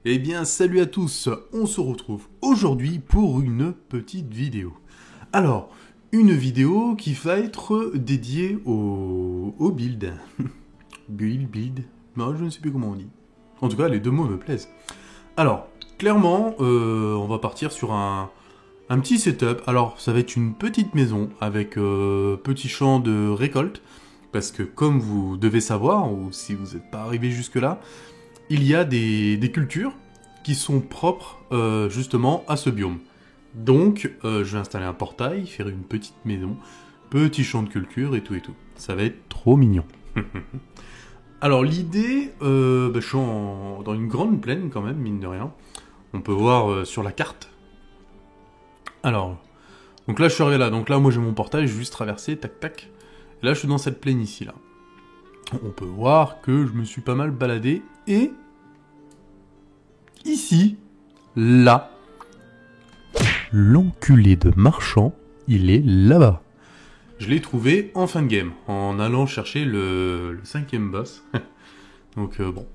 Eh bien, salut à tous, on se retrouve aujourd'hui pour une petite vidéo. Alors, une vidéo qui va être dédiée au build. Build, non, je ne sais plus comment on dit. En tout cas, les deux mots me plaisent. Alors, clairement, on va partir sur un petit setup. Alors, ça va être une petite maison avec petit champ de récolte. Parce que comme vous devez savoir, ou si vous n'êtes pas arrivé jusque-là, il y a des cultures qui sont propres justement à ce biome. Donc, je vais installer un portail, faire une petite maison, petit champ de culture et tout et tout. Ça va être trop mignon. Alors l'idée, je suis dans une grande plaine quand même, mine de rien. On peut voir sur la carte. Alors, donc là je suis arrivé là. Donc là moi j'ai mon portail, je vais juste traverser, tac tac. Et là je suis dans cette plaine ici là. On peut voir que je me suis pas mal baladé et ici, là, l'enculé de marchand, il est là-bas. Je l'ai trouvé en fin de game, en allant chercher le cinquième boss. Donc bon,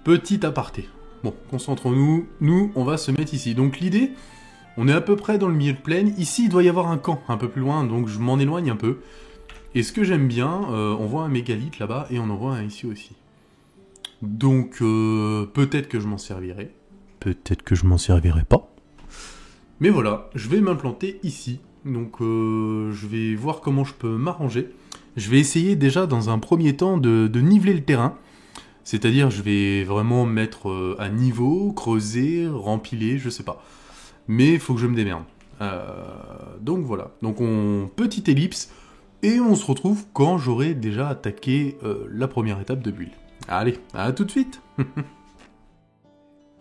petit aparté. Bon, concentrons-nous. Nous, on va se mettre ici. Donc l'idée, on est à peu près dans le milieu de plaine. Ici, il doit y avoir un camp un peu plus loin, donc je m'en éloigne un peu. Et ce que j'aime bien, on voit un mégalithe là-bas, et on en voit un ici aussi. Donc peut-être que je m'en servirai. Peut-être que je m'en servirai pas. Mais voilà, je vais m'implanter ici. Donc je vais voir comment je peux m'arranger. Je vais essayer déjà dans un premier temps de niveler le terrain. C'est-à-dire je vais vraiment mettre à niveau, creuser, rempiler, je sais pas. Mais il faut que je me démerde. Donc voilà. Donc petite ellipse. Et on se retrouve quand j'aurai déjà attaqué la première étape de build. Allez, à tout de suite.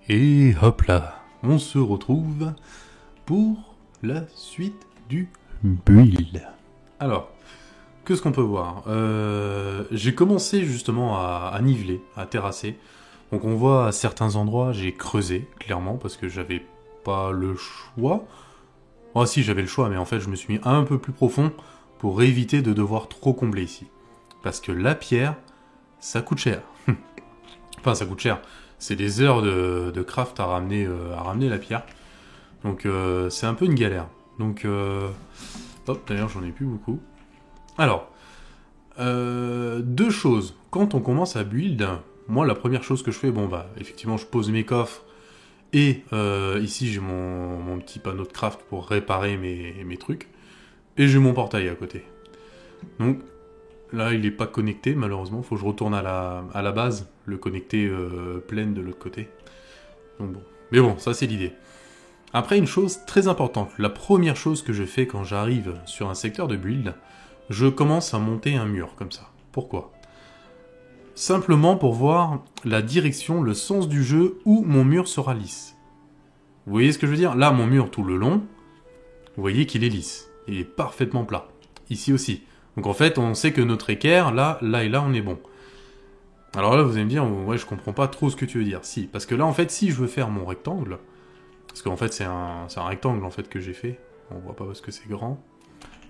Et hop là, on se retrouve pour la suite du build. Alors, qu'est-ce qu'on peut voir j'ai commencé justement à niveler, à terrasser. Donc on voit à certains endroits, j'ai creusé, clairement, parce que j'avais pas le choix. Oh si, j'avais le choix, mais en fait je me suis mis un peu plus profond pour éviter de devoir trop combler ici. Parce que la pierre, ça coûte cher. Enfin, ça coûte cher. C'est des heures de craft à ramener la pierre. Donc c'est un peu une galère. Donc, hop, d'ailleurs j'en ai plus beaucoup. Alors, deux choses. Quand on commence à build, moi la première chose que je fais, bon bah effectivement je pose mes coffres. Et ici j'ai mon petit panneau de craft pour réparer mes trucs. Et j'ai mon portail à côté. Donc là il n'est pas connecté malheureusement. Faut que je retourne à la base, le connecter pleine de l'autre côté. Donc bon. Mais bon, ça c'est l'idée. Après, une chose très importante, la première chose que je fais quand j'arrive sur un secteur de build, je commence à monter un mur comme ça. Pourquoi ? Simplement pour voir la direction, le sens du jeu où mon mur sera lisse. Vous voyez ce que je veux dire ? Là, mon mur tout le long, vous voyez qu'il est lisse. Il est parfaitement plat. Ici aussi. Donc en fait, on sait que notre équerre, là et là, on est bon. Alors là, vous allez me dire, ouais, je comprends pas trop ce que tu veux dire. Si, parce que là, en fait, si je veux faire mon rectangle, parce qu'en fait, c'est un rectangle en fait que j'ai fait. On voit pas parce que c'est grand.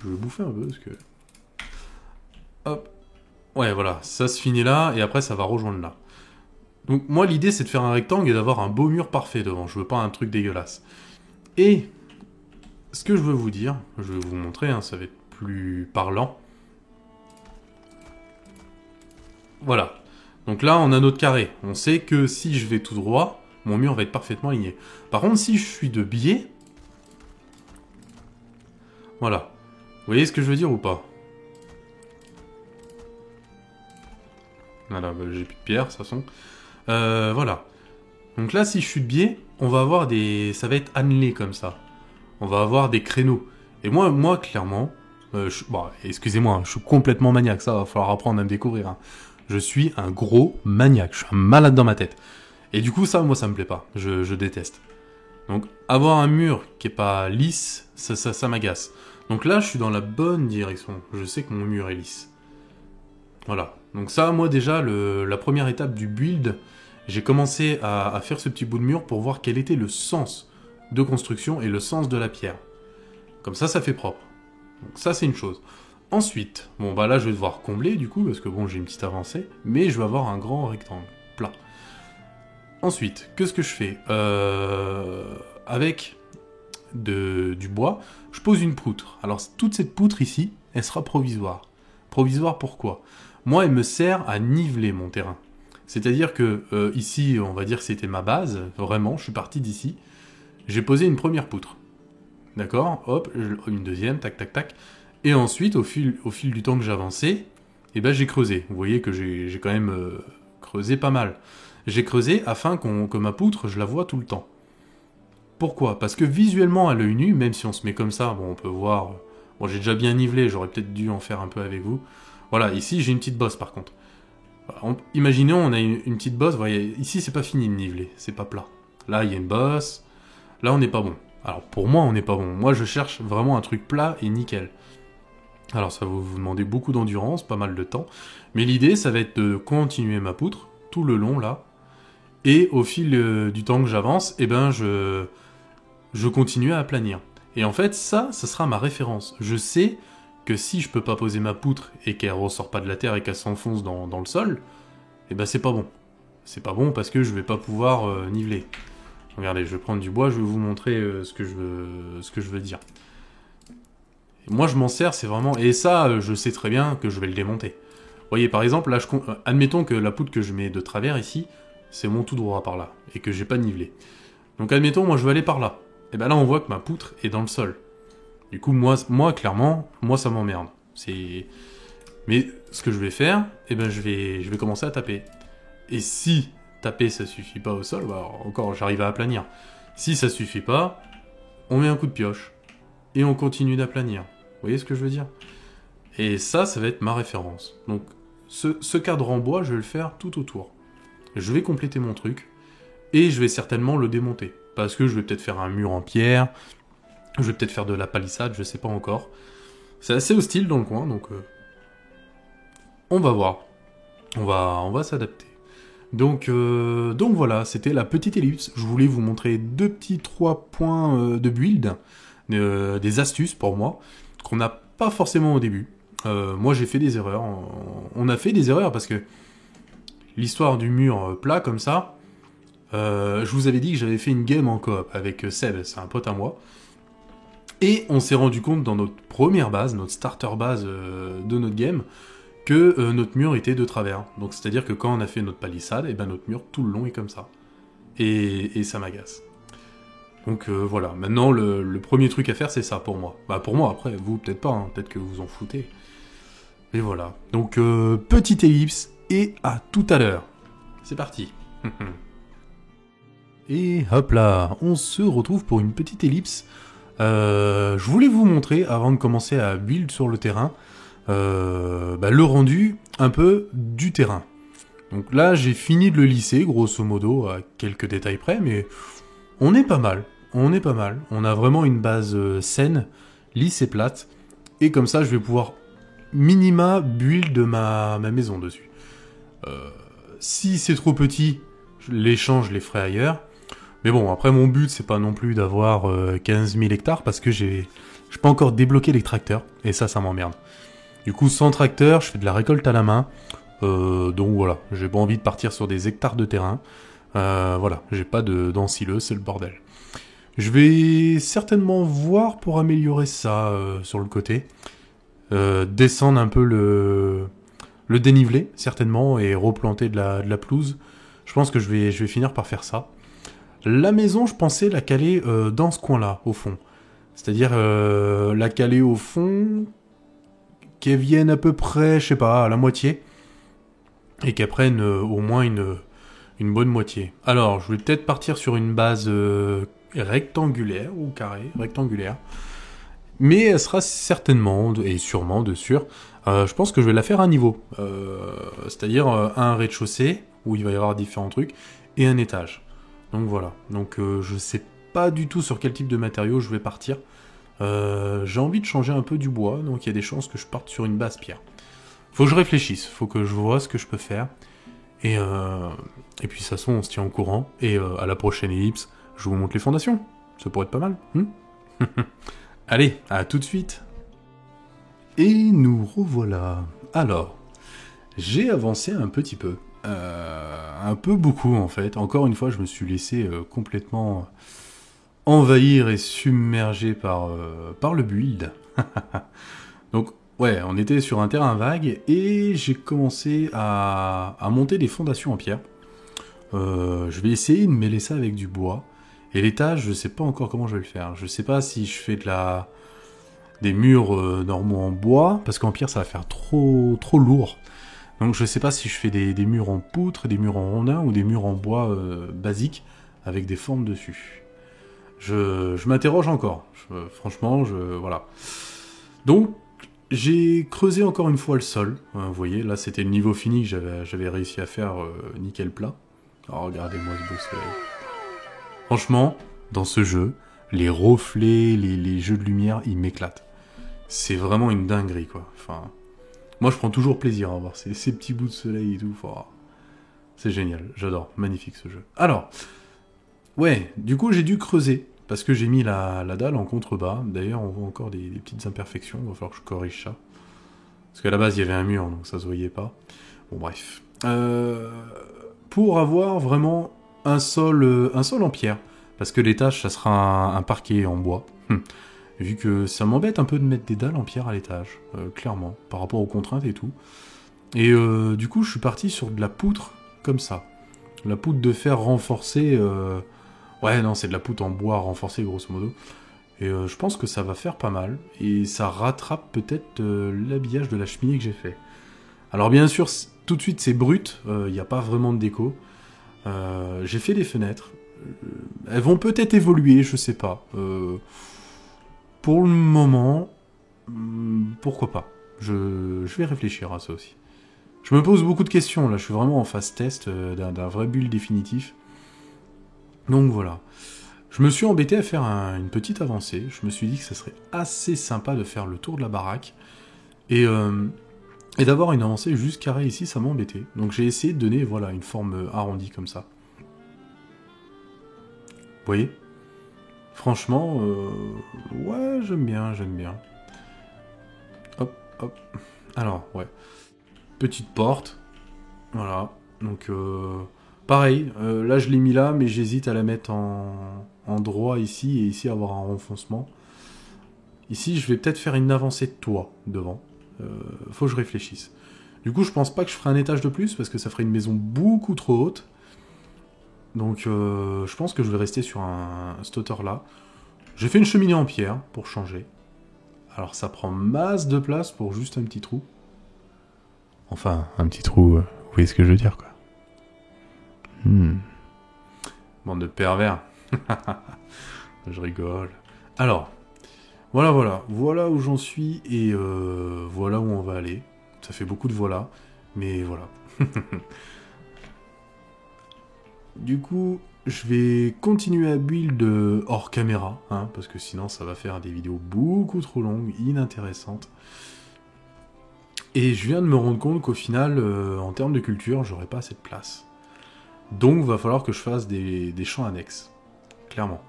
Je vais bouffer un peu parce que... Hop. Ouais, voilà. Ça se finit là et après, ça va rejoindre là. Donc moi, l'idée, c'est de faire un rectangle et d'avoir un beau mur parfait devant. Je veux pas un truc dégueulasse. Et ce que je veux vous dire, je vais vous montrer, hein, ça va être plus parlant. Voilà. Donc là, on a notre carré. On sait que si je vais tout droit, mon mur va être parfaitement aligné. Par contre, si je suis de biais... Voilà. Vous voyez ce que je veux dire ou pas ? Voilà, bah, j'ai plus de pierre, de toute façon. Voilà. Donc là, si je suis de biais, on va avoir des... Ça va être annelé comme ça. On va avoir des créneaux. Et moi clairement... Bon, excusez-moi, hein, je suis complètement maniaque, ça va falloir apprendre à me découvrir. Hein. Je suis un gros maniaque, je suis un malade dans ma tête. Et du coup, ça, moi, ça me plaît pas. Je déteste. Donc, avoir un mur qui est pas lisse, ça m'agace. Donc là, je suis dans la bonne direction. Je sais que mon mur est lisse. Voilà. Donc ça, moi, déjà, la première étape du build, j'ai commencé à faire ce petit bout de mur pour voir quel était le sens de construction et le sens de la pierre. Comme ça fait propre. Donc ça, c'est une chose. Ensuite, bon, bah là, je vais devoir combler, du coup, parce que bon, j'ai une petite avancée, mais je vais avoir un grand rectangle, plat. Ensuite, qu'est-ce que je fais avec du bois, je pose une poutre. Alors, toute cette poutre ici, elle sera provisoire. Provisoire pourquoi? Moi, elle me sert à niveler mon terrain. C'est-à-dire que ici, on va dire que c'était ma base, vraiment, je suis parti d'ici. J'ai posé une première poutre. D'accord? Hop, une deuxième, tac, tac, tac. Et ensuite, au fil du temps que j'avançais, eh ben, j'ai creusé. Vous voyez que j'ai quand même creusé pas mal. J'ai creusé afin que ma poutre, je la vois tout le temps. Pourquoi? Parce que visuellement, à l'œil nu, même si on se met comme ça, bon, on peut voir... Bon, j'ai déjà bien nivelé, j'aurais peut-être dû en faire un peu avec vous. Voilà, ici, j'ai une petite bosse, par contre. Imaginons, on a une petite bosse, vous voyez, ici, c'est pas fini de niveler, c'est pas plat. Là, il y a une bosse, là, on n'est pas bon. Alors, pour moi, on n'est pas bon. Moi, je cherche vraiment un truc plat et nickel. Alors, ça va vous demander beaucoup d'endurance, pas mal de temps. Mais l'idée, ça va être de continuer ma poutre, tout le long, là. Et au fil du temps que j'avance, eh ben, je continue à aplanir. Et en fait, ça sera ma référence. Je sais que si je peux pas poser ma poutre et qu'elle ressort pas de la terre et qu'elle s'enfonce dans le sol, eh ben c'est pas bon. C'est pas bon parce que je vais pas pouvoir niveler. Regardez, je vais prendre du bois, je vais vous montrer ce que je veux dire. Et moi, je m'en sers, c'est vraiment... Et ça, je sais très bien que je vais le démonter. Vous voyez, par exemple, là, admettons que la poutre que je mets de travers ici, c'est mon tout droit par là, et que j'ai pas nivelé. Donc admettons, moi je veux aller par là. Et ben là on voit que ma poutre est dans le sol. Du coup moi clairement, moi ça m'emmerde. Mais ce que je vais faire, eh ben je vais commencer à taper. Et si taper ça suffit pas au sol, bah encore j'arrive à aplanir. Si ça suffit pas, on met un coup de pioche. Et on continue d'aplanir. Vous voyez ce que je veux dire? Et ça va être ma référence. Donc ce cadre en bois, je vais le faire tout autour. Je vais compléter mon truc. Et je vais certainement le démonter. Parce que je vais peut-être faire un mur en pierre, je vais peut-être faire de la palissade, je sais pas encore. C'est assez hostile dans le coin, donc on va voir. On va s'adapter. Donc voilà, c'était la petite ellipse. Je voulais vous montrer trois points de build, des astuces pour moi, qu'on n'a pas forcément au début. Moi j'ai fait des erreurs. On a fait des erreurs parce que l'histoire du mur plat comme ça, je vous avais dit que j'avais fait une game en coop avec Seb, c'est un pote à moi. Et on s'est rendu compte dans notre première base, notre starter base de notre game, que notre mur était de travers. Donc c'est-à-dire que quand on a fait notre palissade, et ben notre mur tout le long est comme ça. Et ça m'agace. Donc voilà, maintenant le premier truc à faire c'est ça pour moi. Bah pour moi, après vous peut-être pas, hein, peut-être que vous en foutez. Et voilà, donc petite ellipse et à tout à l'heure. C'est parti. Et hop là, on se retrouve pour une petite ellipse. Je voulais vous montrer, avant de commencer à build sur le terrain, le rendu un peu du terrain. Donc là, j'ai fini de le lisser, grosso modo, à quelques détails près, mais on est pas mal. On est pas mal. On a vraiment une base saine, lisse et plate. Et comme ça, je vais pouvoir minima build ma maison dessus. Si c'est trop petit, les champs, je les ferai ailleurs. Mais bon, après mon but c'est pas non plus d'avoir 15 000 hectares parce que j'ai pas encore débloqué les tracteurs et ça m'emmerde. Du coup sans tracteur, je fais de la récolte à la main, donc voilà, j'ai pas envie de partir sur des hectares de terrain, voilà, j'ai pas d'ensileux, c'est le bordel. Je vais certainement voir pour améliorer ça sur le côté, descendre un peu le dénivelé certainement et replanter de la pelouse. Je pense que je vais finir par faire ça. La maison, je pensais la caler dans ce coin-là, au fond. C'est-à-dire la caler au fond, qu'elle vienne à peu près, je sais pas, à la moitié, et qu'elle prenne au moins une bonne moitié. Alors, je vais peut-être partir sur une base rectangulaire, ou carrée, rectangulaire, mais elle sera certainement, et sûrement, de sûr, je pense que je vais la faire à niveau. C'est-à-dire un rez-de-chaussée, où il va y avoir différents trucs, et un étage. Donc voilà, donc je sais pas du tout sur quel type de matériaux je vais partir. J'ai envie de changer un peu du bois, donc il y a des chances que je parte sur une base pierre. Faut que je réfléchisse, faut que je vois ce que je peux faire. Et puis de toute façon, on se tient au courant. Et à la prochaine ellipse, je vous montre les fondations. Ça pourrait être pas mal. Allez, à tout de suite. Et nous revoilà. Alors, j'ai avancé un petit peu. Un peu beaucoup en fait. Encore une fois, je me suis laissé complètement envahir et submerger par le build. Donc ouais, on était sur un terrain vague et j'ai commencé à monter des fondations en pierre. Je vais essayer de mêler ça avec du bois. Et l'étage, je sais pas encore comment je vais le faire. Je sais pas si je fais des murs normaux en bois, parce qu'en pierre ça va faire trop lourd. Donc je sais pas si je fais des murs en poutre, des murs en rondin ou des murs en bois basique avec des formes dessus. Je m'interroge encore. Franchement, voilà. Donc j'ai creusé encore une fois le sol. Vous voyez, là c'était le niveau fini que j'avais réussi à faire nickel plat. Alors regardez-moi ce beau soleil. Franchement, dans ce jeu, les reflets, les jeux de lumière, ils m'éclatent. C'est vraiment une dinguerie, quoi. Enfin, moi, je prends toujours plaisir à voir ces petits bouts de soleil et tout. Enfin, c'est génial, j'adore. Magnifique, ce jeu. Alors, ouais, du coup, j'ai dû creuser, parce que j'ai mis la dalle en contrebas. D'ailleurs, on voit encore des petites imperfections. Il va falloir que je corrige ça. Parce qu'à la base, il y avait un mur, donc ça se voyait pas. Bon, bref. Pour avoir vraiment un sol en pierre. Parce que l'étage, ça sera un parquet en bois. Vu que ça m'embête un peu de mettre des dalles en pierre à l'étage, clairement, par rapport aux contraintes et tout. Et du coup, je suis parti sur de la poutre comme ça. La poutre de fer renforcée. Ouais, non, c'est de la poutre en bois renforcée, grosso modo. Et je pense que ça va faire pas mal. Et ça rattrape peut-être l'habillage de la cheminée que j'ai fait. Alors bien sûr, tout de suite, c'est brut. Il n'y a pas vraiment de déco. J'ai fait des fenêtres. Elles vont peut-être évoluer, je sais pas. Pour le moment, pourquoi pas. Je vais réfléchir à ça aussi. Je me pose beaucoup de questions, là. Je suis vraiment en phase test d'un vrai build définitif. Donc voilà. Je me suis embêté à faire une petite avancée. Je me suis dit que ça serait assez sympa de faire le tour de la baraque. Et d'avoir une avancée juste carrée ici, ça m'embêtait. Donc j'ai essayé de donner voilà, une forme arrondie comme ça. Vous voyez ? Franchement, ouais, j'aime bien. Hop, hop. Alors, ouais. Petite porte. Voilà. Donc, pareil. Là, je l'ai mis là, mais j'hésite à la mettre en droit ici, et ici avoir un renfoncement. Ici, je vais peut-être faire une avancée de toit devant. Faut que je réfléchisse. Du coup, je pense pas que je ferai un étage de plus, parce que ça ferait une maison beaucoup trop haute. Donc, je pense que je vais rester sur cette hauteur-là. J'ai fait une cheminée en pierre, pour changer. Alors, ça prend masse de place pour juste un petit trou. Enfin, un petit trou, vous voyez ce que je veux dire, quoi. Bande de pervers. Je rigole. Alors, voilà où j'en suis, et voilà où on va aller. Ça fait beaucoup de voilà, mais voilà. Du coup, je vais continuer à build hors caméra, hein, parce que sinon ça va faire des vidéos beaucoup trop longues, inintéressantes. Et je viens de me rendre compte qu'au final, en termes de culture, j'aurai pas assez de place. Donc, va falloir que je fasse des champs annexes, clairement.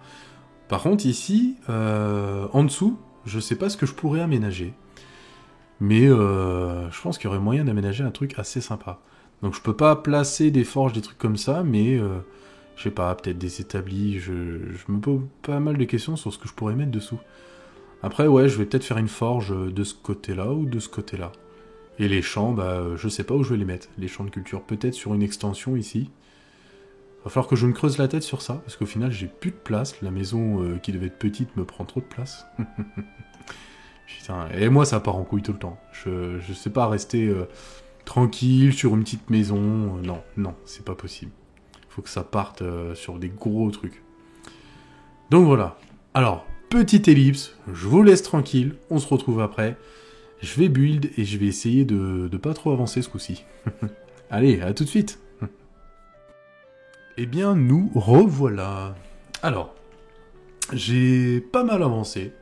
Par contre, ici, en dessous, je sais pas ce que je pourrais aménager. Mais je pense qu'il y aurait moyen d'aménager un truc assez sympa. Donc je peux pas placer des forges, des trucs comme ça, mais je sais pas, peut-être des établis. Je me pose pas mal de questions sur ce que je pourrais mettre dessous. Après, ouais, je vais peut-être faire une forge de ce côté-là ou de ce côté-là. Et les champs, bah, je sais pas où je vais les mettre. Les champs de culture, peut-être sur une extension ici. Va falloir que je me creuse la tête sur ça, parce qu'au final, j'ai plus de place. La maison qui devait être petite me prend trop de place. Putain, et moi, ça part en couille tout le temps. Je sais pas rester tranquille sur une petite maison. Non, c'est pas possible. Faut que ça parte sur des gros trucs. Donc voilà. Alors, petite ellipse, je vous laisse tranquille, on se retrouve après. Je vais build et je vais essayer de pas trop avancer ce coup-ci. Allez, à tout de suite. Eh bien, nous revoilà. Alors, j'ai pas mal avancé.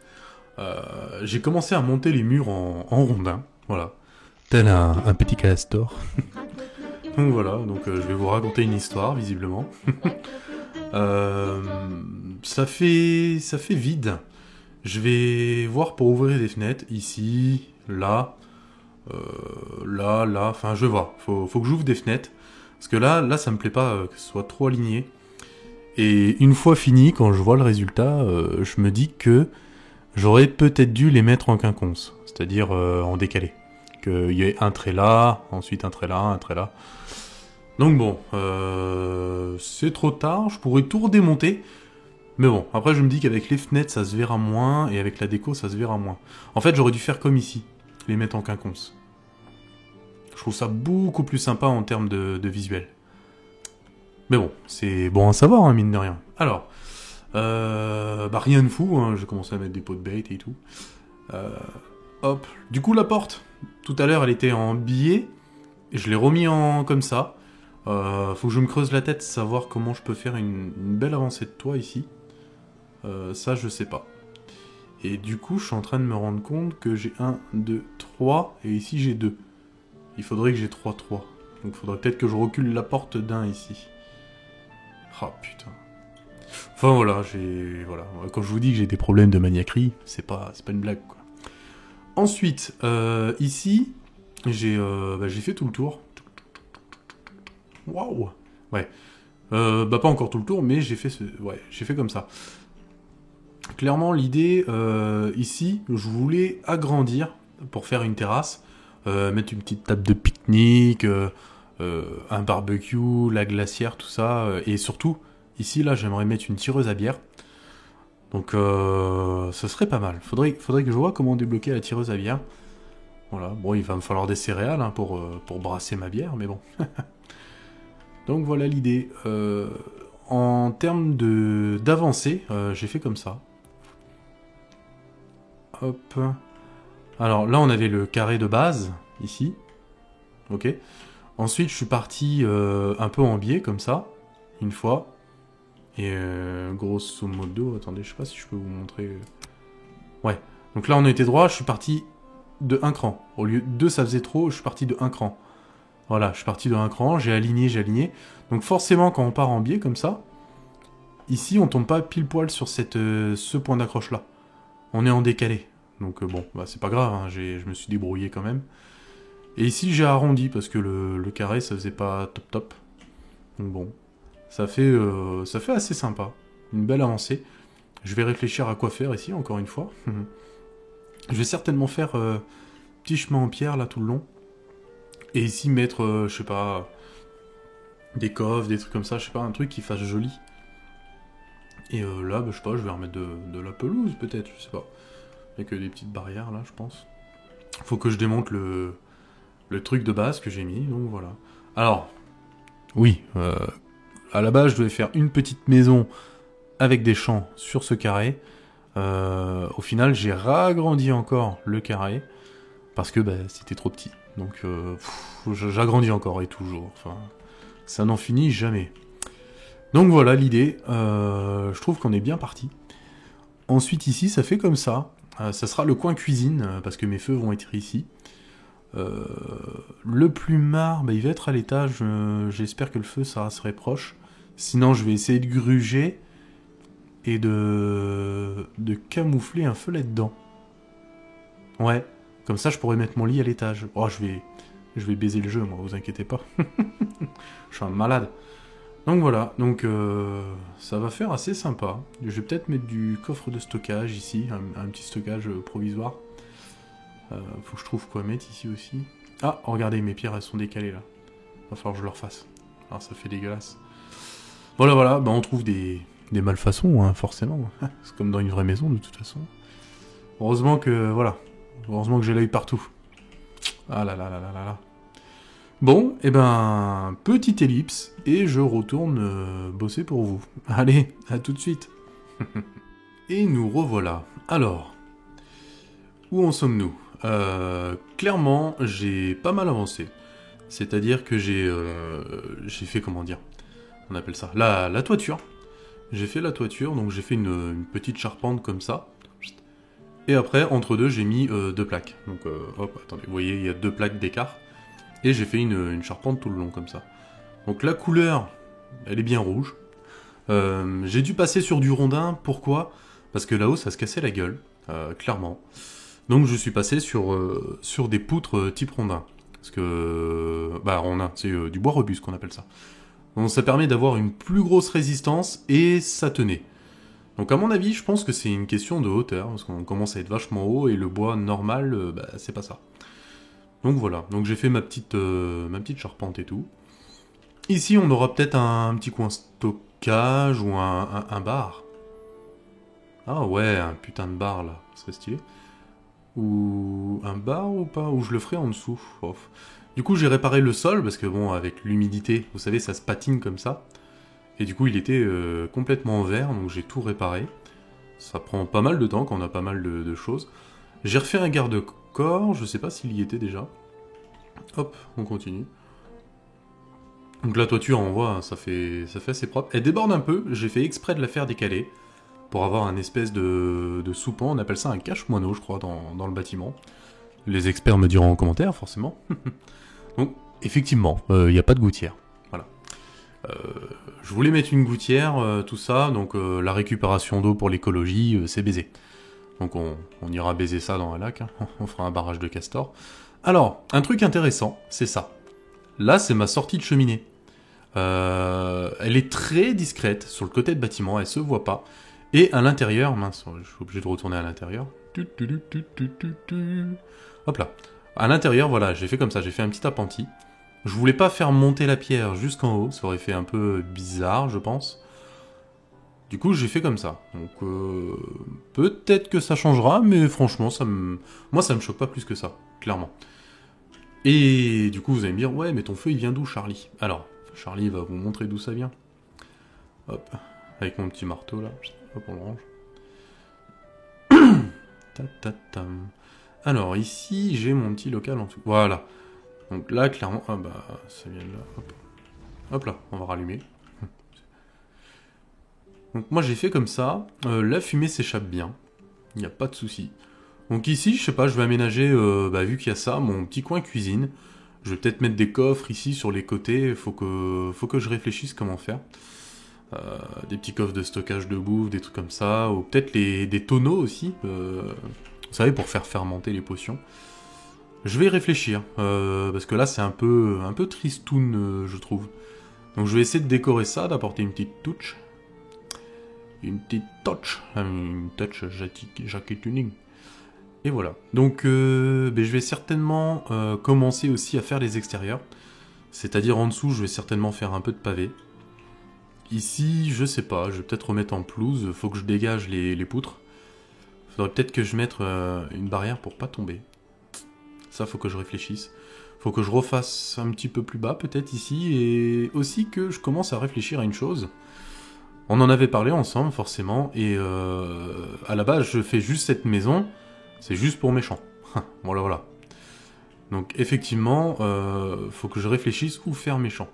J'ai commencé à monter les murs en rondin, voilà. Tel un petit castor. Donc voilà, je vais vous raconter une histoire, visiblement. Ça fait vide. Je vais voir pour ouvrir des fenêtres, ici, là, là, enfin je vais voir. Faut que j'ouvre des fenêtres Parce que là, ça me plaît pas que ce soit trop aligné. Et une fois fini, quand je vois le résultat, je me dis que j'aurais peut-être dû les mettre en quinconce, c'est-à-dire en décalé. Qu'il y ait un trait là, ensuite un trait là, un trait là. Donc bon, c'est trop tard, je pourrais tout redémonter. Mais bon, après je me dis qu'avec les fenêtres ça se verra moins, et avec la déco ça se verra moins. En fait j'aurais dû faire comme ici, les mettre en quinconce. Je trouve ça beaucoup plus sympa en termes de visuel. Mais bon, c'est bon à savoir, hein, mine de rien. Alors, rien de fou, hein, j'ai commencé à mettre des pots de bait et tout. Hop, du coup la porte, tout à l'heure elle était en billet, et je l'ai remis en comme ça. Faut que je me creuse la tête, savoir comment je peux faire une belle avancée de toit ici. Ça je sais pas. Et du coup je suis en train de me rendre compte que j'ai 1, 2, 3, et ici j'ai 2. Il faudrait que j'ai 3, 3. Donc il faudrait peut-être que je recule la porte d'un ici. Ah putain. Enfin voilà, voilà. Quand je vous dis que j'ai des problèmes de maniaquerie, c'est pas une blague quoi. Ensuite, ici, j'ai fait tout le tour. Waouh. Ouais. Pas encore tout le tour, mais j'ai fait comme ça. Clairement, l'idée ici, je voulais agrandir pour faire une terrasse, mettre une petite table de pique-nique, un barbecue, la glacière, tout ça, et surtout, ici, là, j'aimerais mettre une tireuse à bière. Donc, ce serait pas mal. Faudrait que je vois comment débloquer la tireuse à bière. Voilà, bon, il va me falloir des céréales hein, pour brasser ma bière, mais bon. Donc voilà l'idée. En termes d'avancée, j'ai fait comme ça. Hop. Alors là, on avait le carré de base, ici. Ok. Ensuite, je suis parti un peu en biais, comme ça, une fois. Et grosso modo, attendez, je sais pas si je peux vous montrer. Ouais. Donc là, on était droit, je suis parti de 1 cran. Au lieu de 2, ça faisait trop, je suis parti de 1 cran. Voilà, je suis parti de 1 cran, j'ai aligné. Donc forcément, quand on part en biais, comme ça, ici, on tombe pas pile poil sur ce point d'accroche-là. On est en décalé. Donc bon, c'est pas grave, hein, je me suis débrouillé quand même. Et ici, j'ai arrondi, parce que le carré, ça faisait pas top. Donc bon, ça fait assez sympa. Une belle avancée. Je vais réfléchir à quoi faire ici, encore une fois. Je vais certainement faire petit chemin en pierre, là, tout le long. Et ici, mettre, je sais pas, des coffres, des trucs comme ça, je sais pas, un truc qui fasse joli. Et là, je sais pas, je vais remettre de la pelouse, peut-être, je sais pas. Avec des petites barrières, là, je pense. Faut que je démonte le truc de base que j'ai mis, donc voilà. Alors, oui, à la base, je devais faire une petite maison avec des champs sur ce carré. Au final, j'ai ragrandi encore le carré, parce que c'était trop petit. Donc, j'agrandis encore et toujours. Enfin, ça n'en finit jamais. Donc voilà l'idée. Je trouve qu'on est bien parti. Ensuite, ici, ça fait comme ça. Ça sera le coin cuisine, parce que mes feux vont être ici. Le plumard, il va être à l'étage. J'espère que le feu, ça serait proche. Sinon, je vais essayer de gruger et de camoufler un feu là-dedans. Ouais. Comme ça, je pourrais mettre mon lit à l'étage. Oh, je vais baiser le jeu, moi, vous inquiétez pas. Je suis un malade. Donc voilà, ça va faire assez sympa. Je vais peut-être mettre du coffre de stockage ici, un petit stockage provisoire. Faut que je trouve quoi mettre ici aussi. Ah, regardez, mes pierres, elles sont décalées là. Va falloir que je le refasse. Alors ça fait dégueulasse. Voilà, on trouve des malfaçons, hein, forcément. C'est comme dans une vraie maison, de toute façon. Heureusement que j'ai l'œil partout. Ah là là là là là là. Bon, petite ellipse, et je retourne bosser pour vous. Allez, à tout de suite. Et nous revoilà. Alors, où en sommes-nous ? Clairement, j'ai pas mal avancé. C'est-à-dire que j'ai fait, comment dire ? On appelle ça la toiture. J'ai fait la toiture, donc j'ai fait une petite charpente comme ça. Et après, entre deux, j'ai mis 2 plaques. Donc, hop, attendez, vous voyez, il y a 2 plaques d'écart. Et j'ai fait une charpente tout le long, comme ça. Donc la couleur, elle est bien rouge. J'ai dû passer sur du rondin, pourquoi ? Parce que là-haut, ça se cassait la gueule, clairement. Donc je suis passé sur des poutres type rondin. Parce que... Bah, rondin, c'est du bois robuste qu'on appelle ça. Donc ça permet d'avoir une plus grosse résistance et ça tenait. Donc à mon avis, je pense que c'est une question de hauteur, parce qu'on commence à être vachement haut et le bois normal, bah, c'est pas ça. Donc voilà, donc j'ai fait ma petite charpente et tout. Ici, on aura peut-être un petit coin stockage ou un bar. Ah ouais, un putain de bar là, ça serait stylé. Ou un bar ou pas, ou je le ferai en dessous. Ouf. Du coup, j'ai réparé le sol, parce que bon, avec l'humidité, vous savez, ça se patine comme ça. Et du coup, il était complètement vert, donc j'ai tout réparé. Ça prend pas mal de temps quand on a pas mal de choses. J'ai refait un garde-corps, je sais pas s'il y était déjà. Hop, on continue. Donc la toiture, on voit, ça fait assez propre. Elle déborde un peu, j'ai fait exprès de la faire décaler, pour avoir un espèce de soupant, on appelle ça un cache-moineau, je crois, dans le bâtiment. Les experts me diront en commentaire, forcément. Donc, effectivement, il n'y a pas de gouttière. Voilà. Je voulais mettre une gouttière, tout ça, donc la récupération d'eau pour l'écologie, c'est baisé. Donc on ira baiser ça dans un lac, hein. On fera un barrage de castor. Alors, un truc intéressant, c'est ça. Là, c'est ma sortie de cheminée. Elle est très discrète sur le côté de bâtiment, elle se voit pas. Et à l'intérieur, mince, je suis obligé de retourner à l'intérieur. Hop là. À l'intérieur, voilà, j'ai fait comme ça, j'ai fait un petit appentis. Je voulais pas faire monter la pierre jusqu'en haut, ça aurait fait un peu bizarre, je pense. Du coup, j'ai fait comme ça. Donc, peut-être que ça changera, mais franchement, moi, ça me choque pas plus que ça, clairement. Et du coup, vous allez me dire, ouais, mais ton feu, il vient d'où, Charlie? Alors, Charlie va vous montrer d'où ça vient. Hop, avec mon petit marteau, là. Hop, on le range. Alors, ici, j'ai mon petit local en dessous. Voilà. Donc là, clairement... Ah bah, ça vient de là. Hop. Hop là, on va rallumer. Donc moi, j'ai fait comme ça. La fumée s'échappe bien. Il n'y a pas de souci. Donc ici, je sais pas, je vais aménager, vu qu'il y a ça, mon petit coin cuisine. Je vais peut-être mettre des coffres ici sur les côtés. Faut que je réfléchisse comment faire. Des petits coffres de stockage de bouffe, des trucs comme ça. Ou peut-être des tonneaux aussi. Vous savez, pour faire fermenter les potions. Je vais réfléchir. Parce que là, c'est un peu tristoun, je trouve. Donc je vais essayer de décorer ça, d'apporter une petite touche. Une touch Jackie Tuning. Et voilà. Donc je vais certainement commencer aussi à faire les extérieurs. C'est-à-dire en dessous, je vais certainement faire un peu de pavé. Ici, je sais pas, je vais peut-être remettre en pelouse. Faut que je dégage les poutres. Faudrait peut-être que je mette une barrière pour pas tomber. Ça, faut que je réfléchisse. Faut que je refasse un petit peu plus bas, peut-être ici. Et aussi que je commence à réfléchir à une chose. On en avait parlé ensemble, forcément. Et à la base, je fais juste cette maison. C'est juste pour mes champs. Voilà. Donc, effectivement, faut que je réfléchisse où faire mes champs.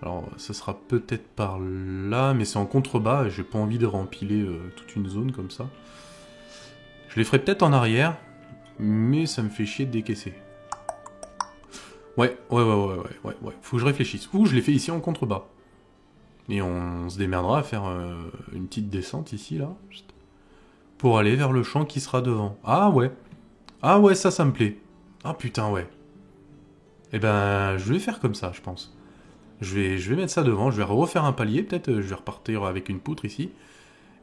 Alors, ça sera peut-être par là, mais c'est en contrebas, et j'ai pas envie de rempiler toute une zone comme ça. Je les ferai peut-être en arrière, mais ça me fait chier de décaisser. Ouais. Faut que je réfléchisse. Ou je les fais ici en contrebas. Et on se démerdera à faire une petite descente ici, là. Pour aller vers le champ qui sera devant. Ah ouais, ça me plaît. Ah putain, ouais. Eh ben, je vais faire comme ça, je pense. Je vais mettre ça devant, je vais refaire un palier, peut-être, je vais repartir avec une poutre ici.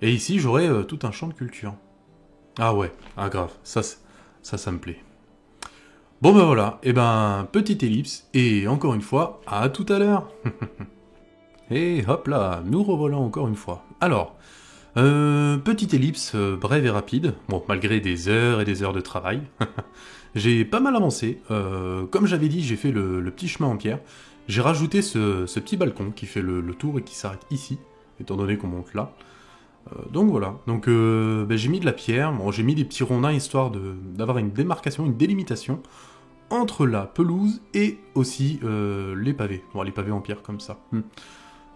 Et ici, j'aurai tout un champ de culture. Ah ouais, ah grave, ça me plaît. Bon ben voilà, et ben, petite ellipse, et encore une fois, à tout à l'heure. Et hop là, nous revoilà encore une fois. Alors, petite ellipse brève et rapide, bon, malgré des heures et des heures de travail. J'ai pas mal avancé, comme j'avais dit, j'ai fait le petit chemin en pierre. J'ai rajouté ce petit balcon qui fait le tour et qui s'arrête ici, étant donné qu'on monte là. Donc voilà, donc j'ai mis de la pierre, bon, j'ai mis des petits rondins histoire d'avoir une démarcation, une délimitation entre la pelouse et aussi les pavés. Bon, les pavés en pierre comme ça.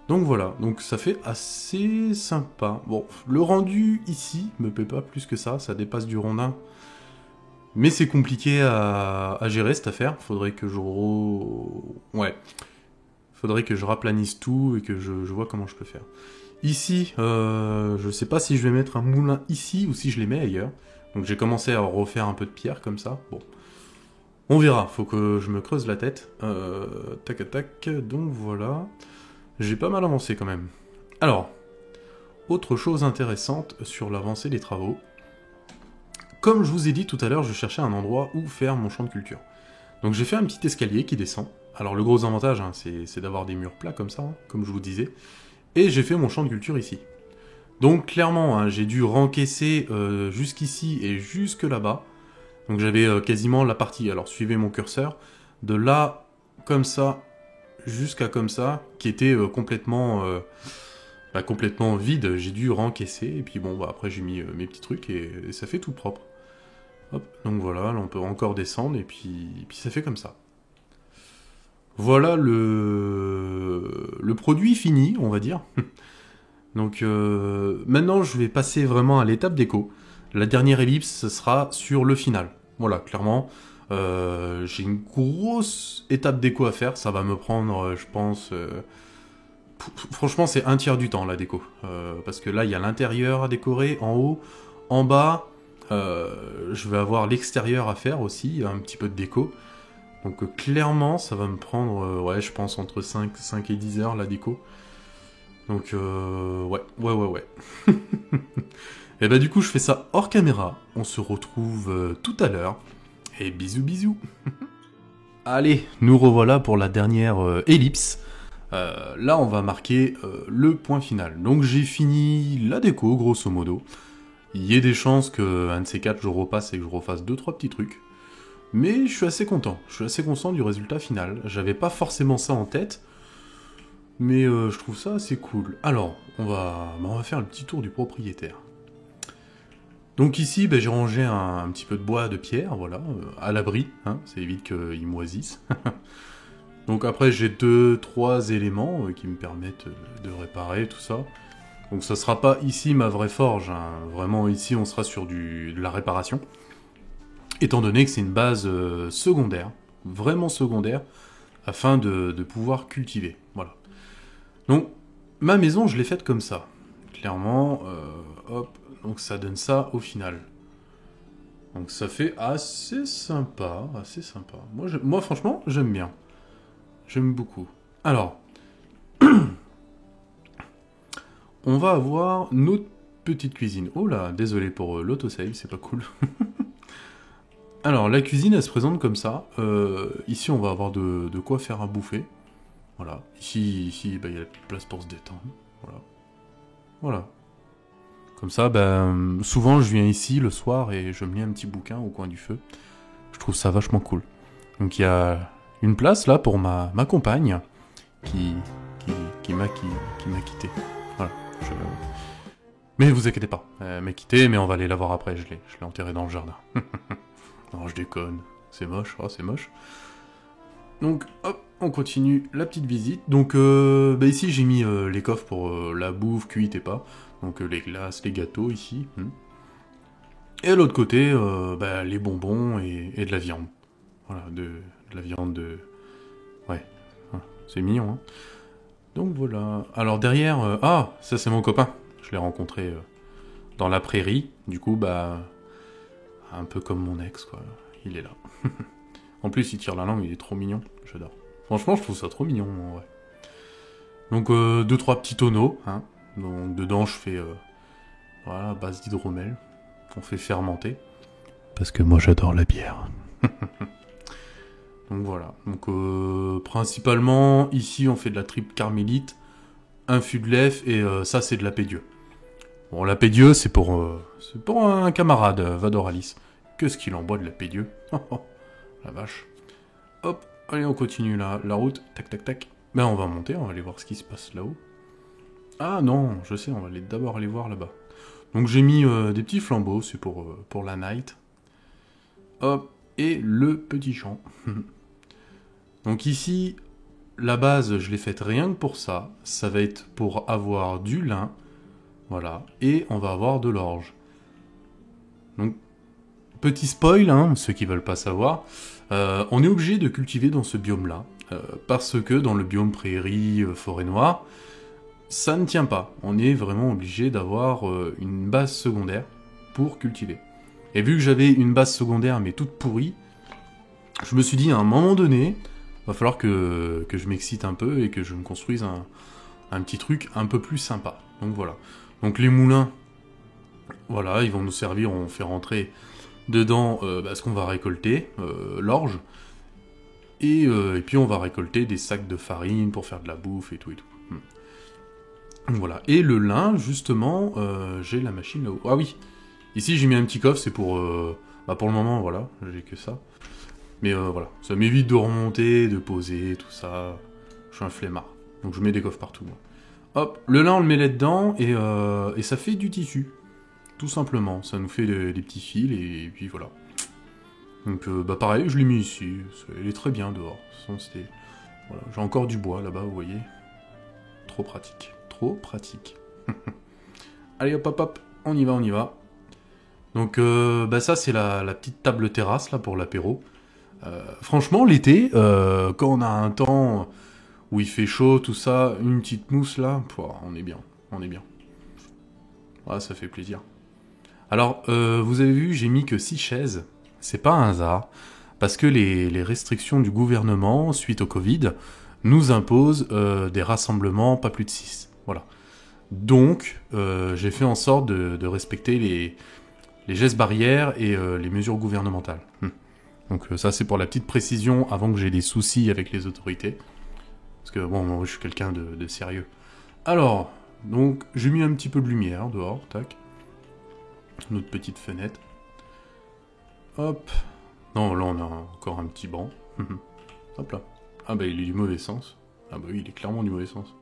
Donc voilà, donc ça fait assez sympa. Bon, le rendu ici me plaît pas plus que ça dépasse du rondin. Mais c'est compliqué à gérer cette affaire. Faudrait que faudrait que je raplanisse tout et que je vois comment je peux faire. Ici, je sais pas si je vais mettre un moulin ici ou si je les mets ailleurs. Donc j'ai commencé à refaire un peu de pierre comme ça. Bon. On verra, faut que je me creuse la tête. Tac tac, donc voilà. J'ai pas mal avancé quand même. Alors, autre chose intéressante sur l'avancée des travaux. Comme je vous ai dit tout à l'heure, je cherchais un endroit où faire mon champ de culture. Donc j'ai fait un petit escalier qui descend. Alors le gros avantage, hein, c'est d'avoir des murs plats comme ça, hein, comme je vous disais. Et j'ai fait mon champ de culture ici. Donc clairement, hein, j'ai dû rencaisser jusqu'ici et jusque là-bas. Donc j'avais quasiment la partie, alors suivez mon curseur, de là, comme ça, jusqu'à comme ça, qui était complètement vide. J'ai dû rencaisser, et puis bon, bah, après j'ai mis mes petits trucs, et ça fait tout propre. Hop, donc voilà, là on peut encore descendre, et puis ça fait comme ça. Voilà le produit fini, on va dire. Donc maintenant je vais passer vraiment à l'étape déco. La dernière ellipse, ce sera sur le final. Voilà, clairement, j'ai une grosse étape déco à faire. Ça va me prendre, je pense... franchement, c'est un tiers du temps, la déco. Parce que là, il y a l'intérieur à décorer, en haut, en bas. Je vais avoir l'extérieur à faire aussi, un petit peu de déco. Donc clairement, ça va me prendre, ouais, je pense, entre 5 et 10 heures, la déco. Donc, ouais. Et bah du coup, je fais ça hors caméra. On se retrouve tout à l'heure. Et bisous, bisous. Allez, nous revoilà pour la dernière ellipse. Là, on va marquer le point final. Donc, j'ai fini la déco, grosso modo. Il y a des chances qu'un de ces quatre, je repasse et que je refasse 2-3 petits trucs. Mais je suis assez content. Je suis assez content du résultat final. J'avais pas forcément ça en tête. Mais je trouve ça assez cool. Alors, on va faire le petit tour du propriétaire. Donc ici, j'ai rangé un petit peu de bois, de pierre, voilà, à l'abri, hein, ça évite qu'il moisisse. Donc après, j'ai 2-3 éléments qui me permettent de réparer tout ça. Donc ça sera pas ici ma vraie forge, hein. Vraiment ici on sera sur de la réparation. Étant donné que c'est une base secondaire, vraiment secondaire, afin de pouvoir cultiver, voilà. Donc, ma maison, je l'ai faite comme ça. Clairement, hop, donc ça donne ça au final. Donc ça fait assez sympa, assez sympa. Moi franchement, j'aime bien. J'aime beaucoup. Alors, on va avoir notre petite cuisine. Oh là, désolé pour l'autosave, c'est pas cool. Alors, la cuisine, elle se présente comme ça. Ici, on va avoir de quoi faire à bouffer. Voilà. Ici, il y a la place pour se détendre. Voilà. Comme ça, souvent, je viens ici le soir et je me lis un petit bouquin au coin du feu. Je trouve ça vachement cool. Donc, il y a une place, là, pour ma compagne qui m'a quitté. Voilà. Mais vous inquiétez pas. Elle m'a quitté, mais on va aller la voir après. Je l'ai enterrée dans le jardin. Non, je déconne. C'est moche. Oh, c'est moche. Donc, hop, on continue la petite visite. Donc, ici, j'ai mis les coffres pour la bouffe cuite et pas. Donc, les glaces, les gâteaux, ici. Et à l'autre côté, les bonbons et de la viande. Voilà, de la viande de... Ouais, c'est mignon, hein. Donc, voilà. Alors, derrière... ça, c'est mon copain. Je l'ai rencontré dans la prairie. Du coup, un peu comme mon ex, quoi. Il est là. En plus, il tire la langue, il est trop mignon. J'adore. Franchement, je trouve ça trop mignon, ouais. Donc, 2-3 petits tonneaux, hein. Donc, dedans, je fais... voilà, base d'hydromel. On fait fermenter. Parce que moi, j'adore la bière. Donc, voilà. Donc, principalement, ici, on fait de la tripe carmélite, un fût de lèvre, et ça, c'est de la pédieu. Bon, la pédieu, c'est pour un camarade, Vadoralis. Qu'est-ce qu'il en boit de la pédieu? La vache. Hop, allez, on continue la route. Tac, tac, tac. On va monter, on va aller voir ce qui se passe là-haut. Ah non, je sais, on va d'abord aller voir là-bas. Donc j'ai mis des petits flambeaux, c'est pour la night. Hop, et le petit champ. Donc ici, la base, je l'ai faite rien que pour ça. Ça va être pour avoir du lin. Voilà, et on va avoir de l'orge. Donc, petit spoil, hein, ceux qui veulent pas savoir, on est obligé de cultiver dans ce biome-là, parce que dans le biome prairie, forêt noire, ça ne tient pas. On est vraiment obligé d'avoir une base secondaire pour cultiver. Et vu que j'avais une base secondaire mais toute pourrie, je me suis dit, à un moment donné, va falloir que je m'excite un peu et que je me construise un petit truc un peu plus sympa. Donc voilà. Donc les moulins, voilà, ils vont nous servir, on fait rentrer dedans ce qu'on va récolter, l'orge, et puis on va récolter des sacs de farine pour faire de la bouffe et tout et tout. Voilà. Et le lin, justement, j'ai la machine là-haut. Ah oui, ici j'ai mis un petit coffre, c'est pour le moment, voilà, j'ai que ça. Mais voilà, ça m'évite de remonter, de poser, tout ça. Je suis un flemmard, donc je mets des coffres partout, moi. Hop, le lin on le met là-dedans, et ça fait du tissu. Tout simplement, ça nous fait des petits fils, et puis voilà. Donc pareil, je l'ai mis ici, il est très bien dehors. Voilà, j'ai encore du bois là-bas, vous voyez. Trop pratique, trop pratique. Allez hop hop hop, on y va, on y va. Donc ça c'est la petite table terrasse là pour l'apéro. Franchement l'été, quand on a un temps où il fait chaud, tout ça, une petite mousse là, on est bien, on est bien. Ouais, ça fait plaisir. Alors vous avez vu, j'ai mis que 6 chaises. C'est pas un hasard, parce que les restrictions du gouvernement, suite au Covid, nous imposent des rassemblements pas plus de 6. Voilà. Donc, j'ai fait en sorte de respecter les gestes barrières et les mesures gouvernementales. Donc ça, c'est pour la petite précision, avant que j'ai des soucis avec les autorités. Parce que, bon, moi, je suis quelqu'un de sérieux. Alors, donc, j'ai mis un petit peu de lumière dehors, tac. Notre petite fenêtre. Hop. Non, là, on a encore un petit banc. Hop là. Ah bah, il est du mauvais sens. Ah bah oui, il est clairement du mauvais sens.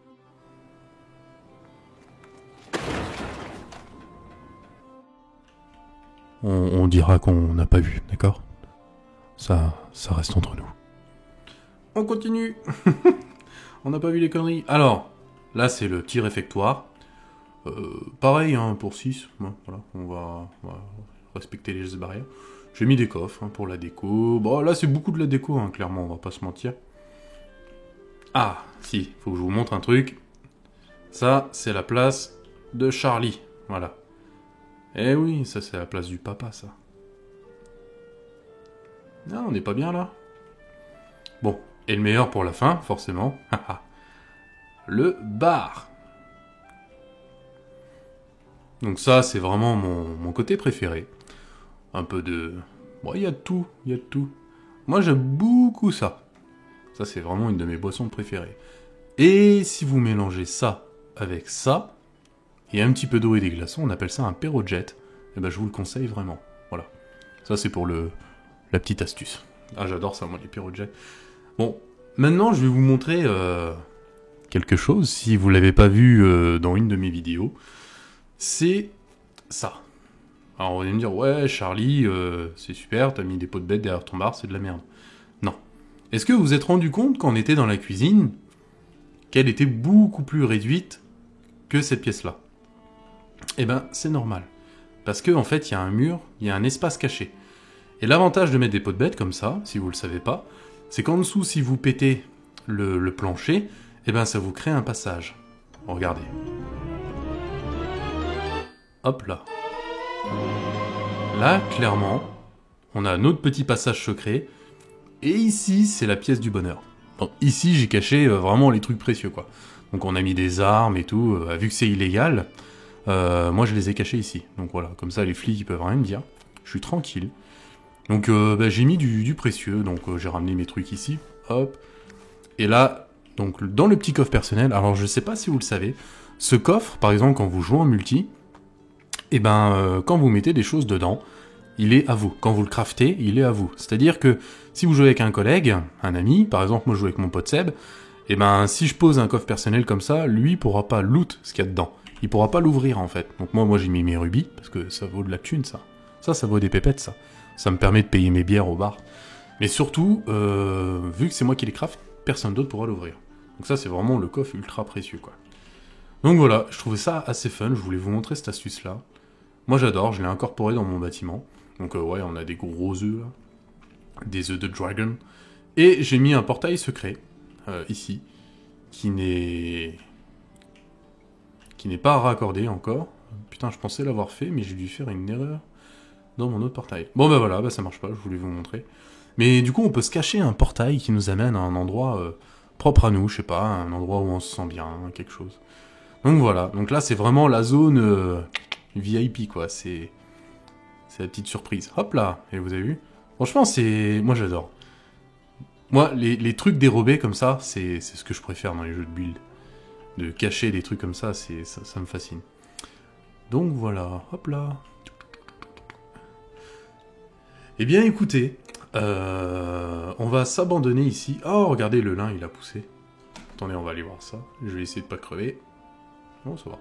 On dira qu'on n'a pas vu, d'accord ? Ça reste entre nous. On continue. On n'a pas vu les conneries. Alors, là, c'est le petit réfectoire. Pareil, hein, pour 6. Voilà, on va respecter les gestes barrières. J'ai mis des coffres pour la déco. Bon, là, c'est beaucoup de la déco, clairement, on va pas se mentir. Ah, si, faut que je vous montre un truc. Ça, c'est la place de Charlie. Voilà. Eh oui, ça, c'est la place du papa, ça. Ah, on n'est pas bien, là. Bon, et le meilleur pour la fin, forcément. Le bar. Donc ça, c'est vraiment mon côté préféré. Un peu de... Bon, il y a de tout, il y a de tout. Moi, j'aime beaucoup ça. Ça, c'est vraiment une de mes boissons préférées. Et si vous mélangez ça avec ça, et un petit peu d'eau et des glaçons, on appelle ça un perrojet. Et ben, je vous le conseille vraiment. Voilà. Ça, c'est pour la petite astuce. Ah, j'adore ça, moi, les perrojets. Bon, maintenant, je vais vous montrer quelque chose. Si vous l'avez pas vu dans une de mes vidéos, c'est ça. Alors on va me dire, ouais, Charlie, c'est super, t'as mis des pots de bête derrière ton bar, c'est de la merde. Non. Est-ce que vous vous êtes rendu compte quand on était dans la cuisine, qu'elle était beaucoup plus réduite que cette pièce-là ? Eh ben, c'est normal. Parce qu'en fait, il y a un mur, il y a un espace caché. Et l'avantage de mettre des pots de bête comme ça, si vous le savez pas, c'est qu'en dessous, si vous pétez le plancher, eh ben ça vous crée un passage. Regardez. Hop là. Là, clairement, on a notre petit passage secret. Et ici, c'est la pièce du bonheur. Bon, ici, j'ai caché vraiment les trucs précieux, quoi. Donc on a mis des armes et tout. Vu que c'est illégal, moi je les ai cachés ici. Donc voilà, comme ça les flics ils peuvent rien me dire. Je suis tranquille. Donc j'ai mis du précieux. Donc j'ai ramené mes trucs ici. Hop. Et là, donc dans le petit coffre personnel, alors je sais pas si vous le savez, ce coffre, par exemple, quand vous jouez en multi, et quand vous mettez des choses dedans, il est à vous. Quand vous le craftez, il est à vous. C'est-à-dire que si vous jouez avec un collègue, un ami, par exemple, moi je joue avec mon pote Seb, et si je pose un coffre personnel comme ça, lui pourra pas loot ce qu'il y a dedans. Il pourra pas l'ouvrir en fait. Donc moi j'ai mis mes rubis, parce que ça vaut de la thune ça. Ça vaut des pépettes ça. Ça me permet de payer mes bières au bar. Mais surtout, vu que c'est moi qui les craft, personne d'autre pourra l'ouvrir. Donc ça c'est vraiment le coffre ultra précieux quoi. Donc voilà, je trouvais ça assez fun, je voulais vous montrer cette astuce là. Moi j'adore, je l'ai incorporé dans mon bâtiment. Donc ouais, on a des gros œufs là. Des œufs de dragon. Et j'ai mis un portail secret, ici, qui n'est pas raccordé encore. Putain, je pensais l'avoir fait, mais j'ai dû faire une erreur dans mon autre portail. Bon bah voilà, ça marche pas, je voulais vous montrer. Mais du coup, on peut se cacher un portail qui nous amène à un endroit propre à nous, je sais pas, un endroit où on se sent bien, quelque chose. Donc voilà, donc là c'est vraiment la zone VIP quoi, c'est la petite surprise. Hop là, et vous avez vu? Franchement, moi j'adore. Moi, les trucs dérobés comme ça, c'est ce que je préfère dans les jeux de build. De cacher des trucs comme ça, ça me fascine. Donc voilà, hop là. Eh bien écoutez, on va s'abandonner ici. Oh, regardez, le lin, il a poussé. Attendez, on va aller voir ça. Je vais essayer de pas crever. Non, ça va.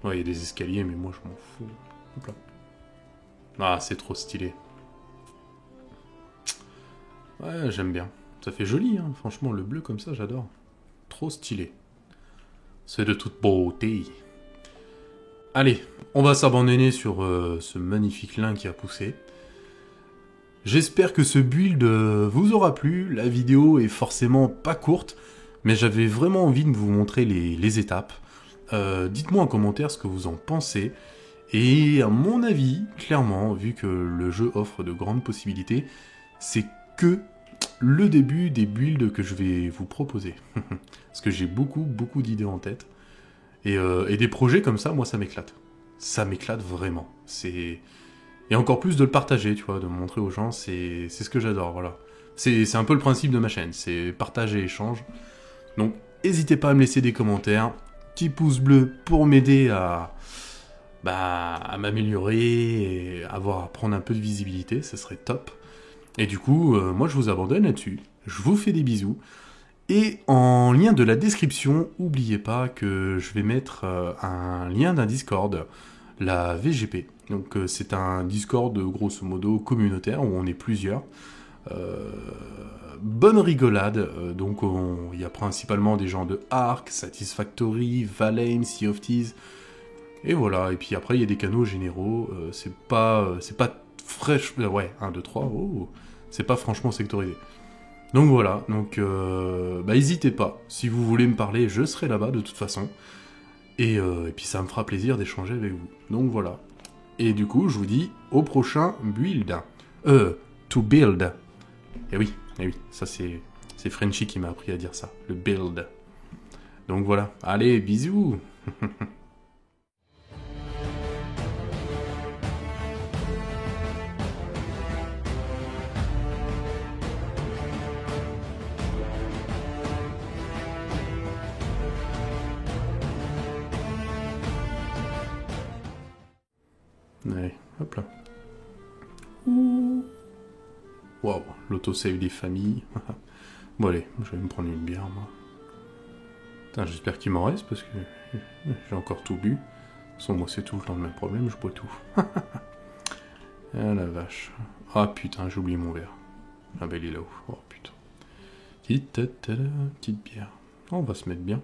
Ouais, il y a des escaliers, mais moi, je m'en fous. Hop là. Ah, c'est trop stylé. Ouais, j'aime bien. Ça fait joli, hein. Franchement, le bleu comme ça, j'adore. Trop stylé. C'est de toute beauté. Allez, on va s'abandonner sur ce magnifique lin qui a poussé. J'espère que ce build vous aura plu. La vidéo est forcément pas courte, mais j'avais vraiment envie de vous montrer les étapes. Dites-moi en commentaire ce que vous en pensez. Et à mon avis, clairement, vu que le jeu offre de grandes possibilités, c'est que le début des builds que je vais vous proposer. Parce que j'ai beaucoup d'idées en tête. Et des projets comme ça, moi ça m'éclate. Ça m'éclate vraiment. Et encore plus de le partager, tu vois, de montrer aux gens, c'est ce que j'adore, voilà. C'est un peu le principe de ma chaîne, c'est partage et échange. Donc, n'hésitez pas à me laisser des commentaires, petit pouce bleu pour m'aider à m'améliorer et à prendre un peu de visibilité, ce serait top. Et du coup, moi je vous abandonne là-dessus, je vous fais des bisous. Et en lien de la description, n'oubliez pas que je vais mettre un lien d'un Discord, la VGP. Donc c'est un Discord grosso modo communautaire où on est plusieurs. Bonne rigolade, donc il y a principalement des gens de Ark, Satisfactory, Valheim, Sea of Thieves. Et voilà, et puis après il y a des canaux généraux, c'est pas fraîche, ouais, 1, 2, 3, oh, c'est pas franchement sectorisé. Donc voilà, donc n'hésitez pas, si vous voulez me parler, je serai là-bas de toute façon. Et puis ça me fera plaisir d'échanger avec vous. Donc voilà. Et du coup, je vous dis au prochain build. To build. Et oui, ça c'est Frenchy qui m'a appris à dire ça, le build. Donc voilà, allez, bisous. Allez, hop là. Waouh, l'autosave des familles. Bon allez, je vais me prendre une bière moi. Putain, j'espère qu'il m'en reste parce que j'ai encore tout bu. De toute façon, moi c'est tout le temps le même problème, je bois tout. Ah la vache. Ah putain, j'ai oublié mon verre. Ah bah il est là-haut. Oh putain. Petite bière. Oh, on va se mettre bien.